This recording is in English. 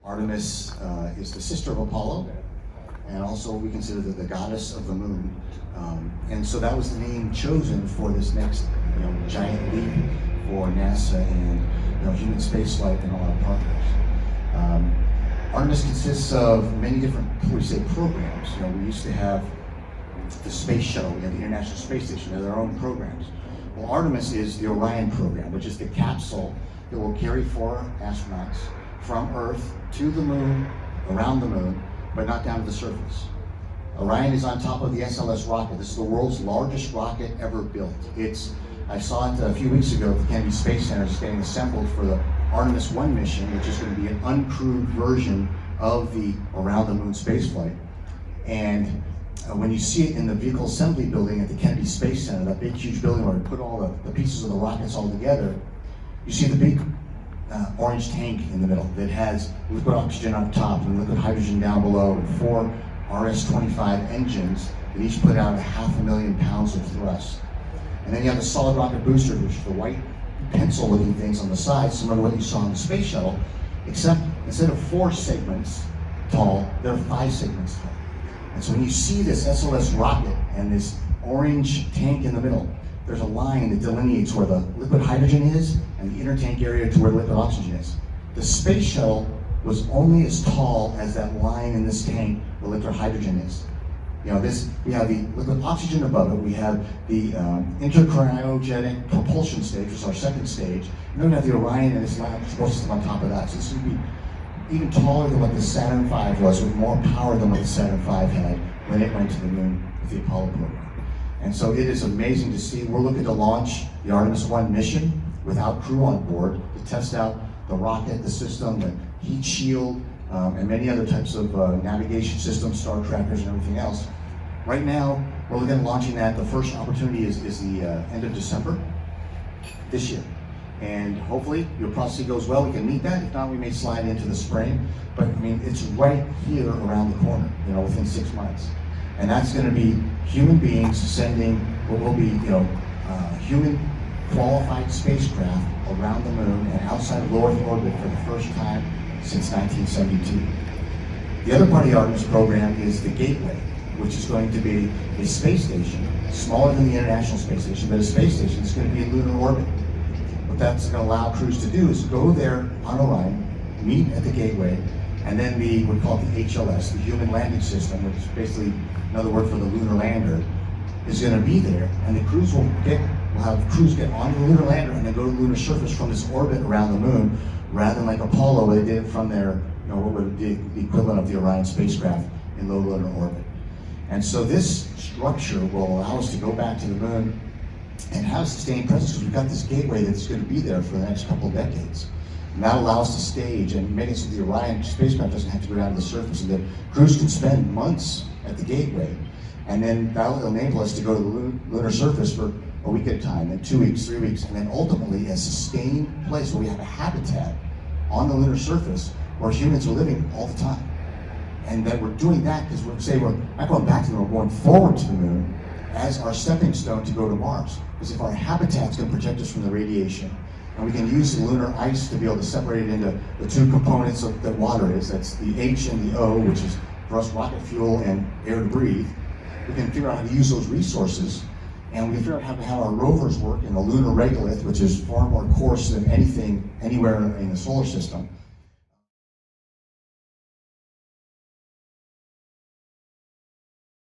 Artemis is the sister of Apollo, and also we consider the goddess of the moon. And so that was the name chosen for this next giant leap for NASA and human spaceflight and all our partners. Artemis consists of many different, programs. We used to have the space shuttle, we had the International Space Station, they had their own programs. Well, Artemis is the Orion program, which is the capsule that will carry 4 astronauts from Earth to the moon, around the moon, but not down to the surface. Orion is on top of the SLS rocket. This is the world's largest rocket ever built. I saw it a few weeks ago at the Kennedy Space Center. It's getting assembled for the Artemis 1 mission, which is going to be an uncrewed version of the around the moon spaceflight. And when you see it in the vehicle assembly building at the Kennedy Space Center, that big huge building where we put all the pieces of the rockets all together, you see the big orange tank in the middle that has liquid oxygen on top and liquid hydrogen down below, and 4 RS-25 engines that each put out 500,000 pounds of thrust. And then you have the solid rocket booster, which is the white pencil-looking things on the side, similar to what you saw on the space shuttle, except instead of 4 segments tall, there are 5 segments tall. And so when you see this SLS rocket and this orange tank in the middle, there's a line that delineates where the liquid hydrogen is and the inner tank area to where liquid oxygen is. The space shuttle was only as tall as that line in this tank where liquid hydrogen is. We have the liquid oxygen above it, we have the intercryogenic propulsion stage, which is our second stage, and then we have the Orion and its launch system on top of that. So this would be even taller than what the Saturn V was, with more power than what the Saturn V had when it went to the moon with the Apollo program. And so it is amazing to see. We're looking to launch the Artemis 1 mission without crew on board to test out the rocket, the system, the heat shield, and many other types of navigation systems, star trackers, and everything else. Right now, we're looking at launching that. The first opportunity is the end of December this year. And hopefully, your prophecy goes well, we can meet that. If not, we may slide into the spring. But it's right here around the corner, within 6 months. And that's going to be human beings sending what will be, human qualified spacecraft around the moon and outside of low Earth orbit for the first time since 1972. The other part of the Artemis program is the Gateway, which is going to be a space station, smaller than the International Space Station, but a space station that's going to be in lunar orbit. What that's going to allow crews to do is go there on Orion, meet at the Gateway, and then we call it the HLS, the Human Landing System, which is basically another word for the lunar lander, is going to be there, and the crews will have crews get onto the lunar lander and then go to the lunar surface from this orbit around the moon, rather than like Apollo, where they did it from their, what would be the equivalent of the Orion spacecraft in low lunar orbit. And so this structure will allow us to go back to the moon and have sustained presence, because we've got this gateway that's going to be there for the next couple of decades. And that allows us to stage and make it so the Orion spacecraft doesn't have to go down to the surface, and that crews can spend months at the gateway, and then that'll enable us to go to the lunar surface for a week at a time, then 2 weeks, 3 weeks, and then ultimately a sustained place where we have a habitat on the lunar surface where humans are living all the time. And that we're doing that because we're not going back to the moon, we're going forward to the moon as our stepping stone to go to Mars. Because if our habitat's going to protect us from the radiation, and we can use the lunar ice to be able to separate it into the 2 components that water is, that's the H and the O, which is for us rocket fuel and air to breathe. We can figure out how to use those resources, and we can figure out how to have our rovers work in the lunar regolith, which is far more coarse than anything anywhere in the solar system.